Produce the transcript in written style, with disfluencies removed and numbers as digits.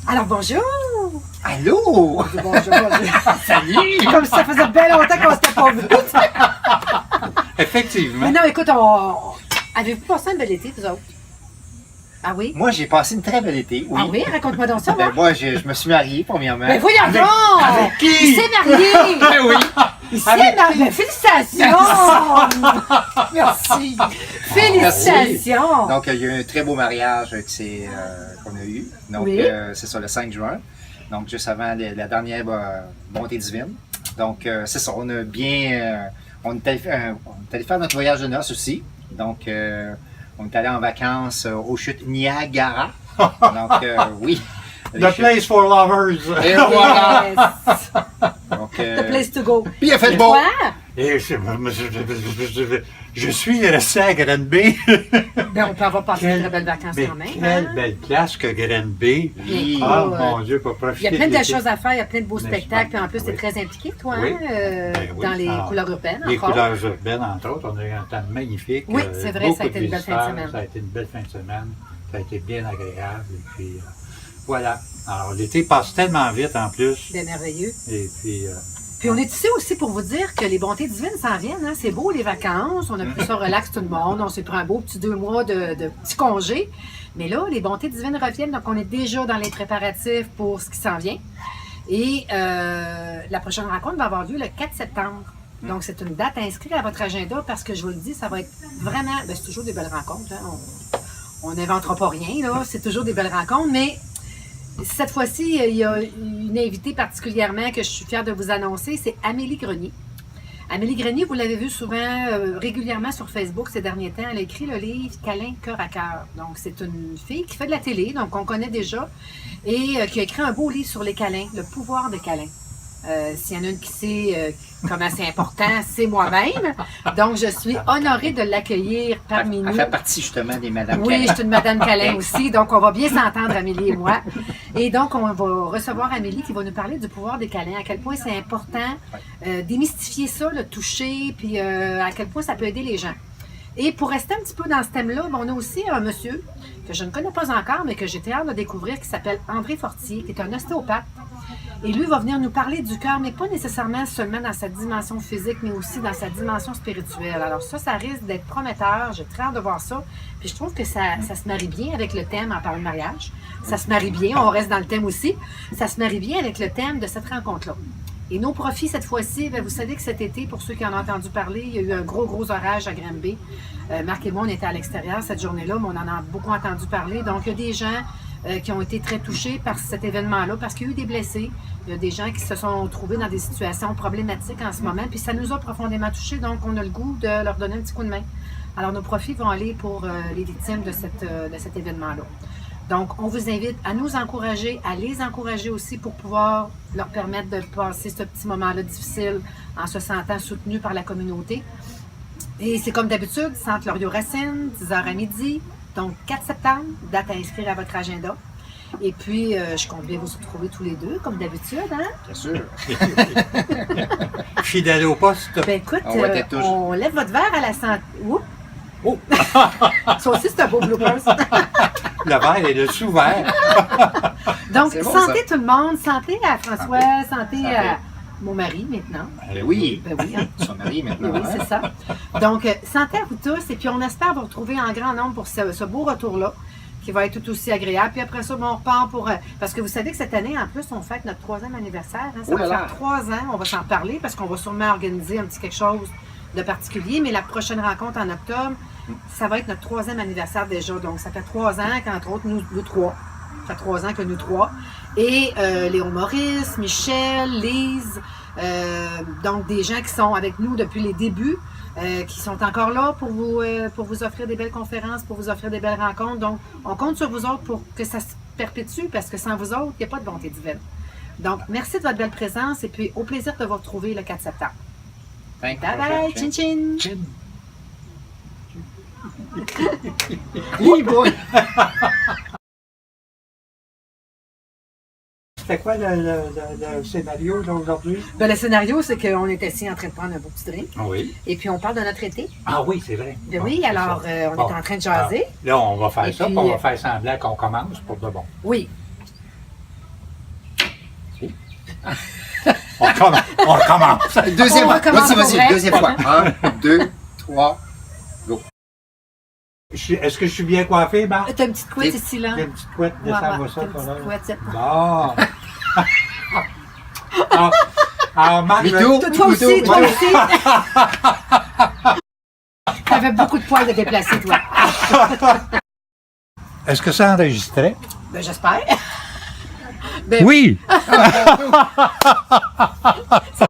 Alors bonjour! Allô? Bonjour. Salut! Comme ça faisait bien longtemps qu'on s'était pas vu. Effectivement. Mais non, écoute, avez-vous passé un bel été, vous autres? Ah oui? Moi, j'ai passé une très belle été, oui. Ah oui? Raconte-moi donc ça, Ben, moi. moi, je me suis marié, premièrement. Mais voyons Avec- donc! avec qui? Il s'est marié! Ben oui! Il s'est Avec marié! Ben, félicitations! Merci! Félicitations! Donc, il y a eu un très beau mariage qu'on a eu. Donc, Oui. c'est ça, le 5 juin. Donc, juste avant la dernière montée divine. Donc, c'est ça, on a bien... on est allé faire notre voyage de noces aussi. Donc, on est allé en vacances aux chutes Niagara. Donc, oui. The place for lovers. Et voilà! Yes. Donc, The place to go. puis il a fait Et beau! toi? Et je suis resté à Granby. Ben, on peut avoir passé de très belles vacances Mais quand même. quelle hein? belle place que Granby. Oui. Ah, Ouais. mon Dieu, pour Il profiter y a plein de de belles l'été. choses à faire, il y a plein de beaux Mais spectacles, puis en plus, oui. tu es très impliqué, toi, Oui. hein, Ben oui. dans les Alors, couleurs urbaines, Les encore. couleurs urbaines, entre autres, on a eu un temps magnifique. Oui, c'est vrai, beaucoup ça a été de une belle fin de visiteurs, semaine. Ça a été une belle fin de semaine. Ça a été bien agréable. Et puis, voilà. Alors, l'été passe tellement vite en plus. C'est merveilleux. Et puis, Puis on est ici aussi pour vous dire que les bontés divines s'en viennent. Hein? C'est beau les vacances, on a pris ça relax tout le monde, on s'est pris un beau petit 2 mois de petits congés. Mais là, les bontés divines reviennent, donc on est déjà dans les préparatifs pour ce qui s'en vient. Et la prochaine rencontre va avoir lieu le 4 septembre. Donc c'est une date inscrite à votre agenda parce que je vous le dis, ça va être vraiment... Ben, c'est toujours des belles rencontres. Hein? On n'inventera pas rien, là. C'est toujours des belles rencontres, mais... Cette fois-ci, il y a une invitée particulièrement que je suis fière de vous annoncer, c'est Amélie Grenier. Amélie Grenier, vous l'avez vue souvent, régulièrement sur Facebook ces derniers temps. Elle a écrit le livre Câlin, cœur à cœur. Donc, c'est une fille qui fait de la télé, donc on connaît déjà, et qui a écrit un beau livre sur les câlins, le pouvoir des câlins. S'il y en a une qui sait comment c'est important, c'est moi-même. Donc, je suis honorée de l'accueillir parmi nous. Elle fait partie justement des Madame Oui, Câlin. je suis une Madame Câlin aussi, donc on va bien s'entendre, Amélie et moi. Et donc, on va recevoir Amélie qui va nous parler du pouvoir des câlins, à quel point c'est important démystifier ça, le toucher, puis à quel point ça peut aider les gens. Et pour rester un petit peu dans ce thème-là, on a aussi un monsieur que je ne connais pas encore, mais que j'étais hâte de découvrir, qui s'appelle André Fortier, qui est un ostéopathe. Et lui va venir nous parler du cœur, mais pas nécessairement seulement dans sa dimension physique, mais aussi dans sa dimension spirituelle. Alors ça risque d'être prometteur. J'ai très hâte de voir ça. Puis je trouve que ça se marie bien avec le thème en parlant de mariage. Ça se marie bien, on reste dans le thème aussi. Ça se marie bien avec le thème de cette rencontre-là. Et nos profits, cette fois-ci, bien, vous savez que cet été, pour ceux qui en ont entendu parler, il y a eu un gros orage à Granby. Marc et moi, on était à l'extérieur cette journée-là, mais on en a beaucoup entendu parler. Donc, il y a des gens qui ont été très touchés par cet événement-là, parce qu'il y a eu des blessés. Il y a des gens qui se sont trouvés dans des situations problématiques en ce moment, puis ça nous a profondément touchés, donc on a le goût de leur donner un petit coup de main. Alors, nos profits vont aller pour les victimes de cet événement-là. Donc, on vous invite à nous encourager, à les encourager aussi pour pouvoir leur permettre de passer ce petit moment-là difficile en se sentant soutenus par la communauté. Et c'est comme d'habitude, Centre Loriot-Racine, 10h à midi, donc 4 septembre, date à inscrire à votre agenda. Et puis, je compte bien vous retrouver tous les deux, comme d'habitude, hein? Bien sûr. fidèle au poste. Ben écoute, On va être tous. on lève votre verre à la santé. Oups! Oh, Ça aussi, c'est un beau bloopers. le verre est le sous-verre. Donc, C'est bon, santé tout le monde, santé à François, santé Santé. à mon mari maintenant. Ben oui. Ben oui, hein? Son mari maintenant. Oui, hein? c'est ça. Donc, santé à vous tous, et puis on espère vous retrouver en grand nombre pour ce beau retour-là, qui va être tout aussi agréable. Puis après ça, on repart pour... parce que vous savez que cette année, en plus, on fête notre 3e anniversaire. Hein? Ça Oh va là là. faire 3 ans, on va s'en parler, parce qu'on va sûrement organiser un petit quelque chose de particulier, mais la prochaine rencontre en octobre, ça va être notre 3e anniversaire déjà. Donc, ça fait 3 ans qu'entre autres, nous trois, ça fait 3 ans que nous trois, et Léon Maurice, Michel, Lise, donc des gens qui sont avec nous depuis les débuts, qui sont encore là pour vous offrir des belles conférences, pour vous offrir des belles rencontres. Donc, on compte sur vous autres pour que ça se perpétue, parce que sans vous autres, il n'y a pas de bonté divine. Donc, merci de votre belle présence, et puis au plaisir de vous retrouver le 4 septembre. Thank you. Bye bye, chin chin! Oui, boy. C'était quoi le scénario d'aujourd'hui? Ben, le scénario, c'est qu'on est assis en train de prendre un beau petit drink, Oui. et puis on parle de notre été. Ah oui, c'est vrai. Ben Bon, oui, c'est alors ça. on Bon. est en train de jaser. Ah, là, on va faire Et ça, puis, puis on va faire semblant qu'on commence pour de bon. Oui. On recommence. Deuxième On fois. recommence pour Vas-y, vrai. deuxième fois. 1, 2, 3. Est-ce que je suis bien coiffé, Marc? T'as une petite couette Et- ici, là. J'ai une petite couette, Ouais, descends-moi ouais, ça. t'as une toi, petite là. couette, c'est- Bon. Alors, Marc, Mitou. Toi aussi, Mitou, toi Mitou. aussi. T'avais beaucoup de poils de déplacer, toi. est-ce que ça enregistrait? Ben, j'espère. Oui! Ça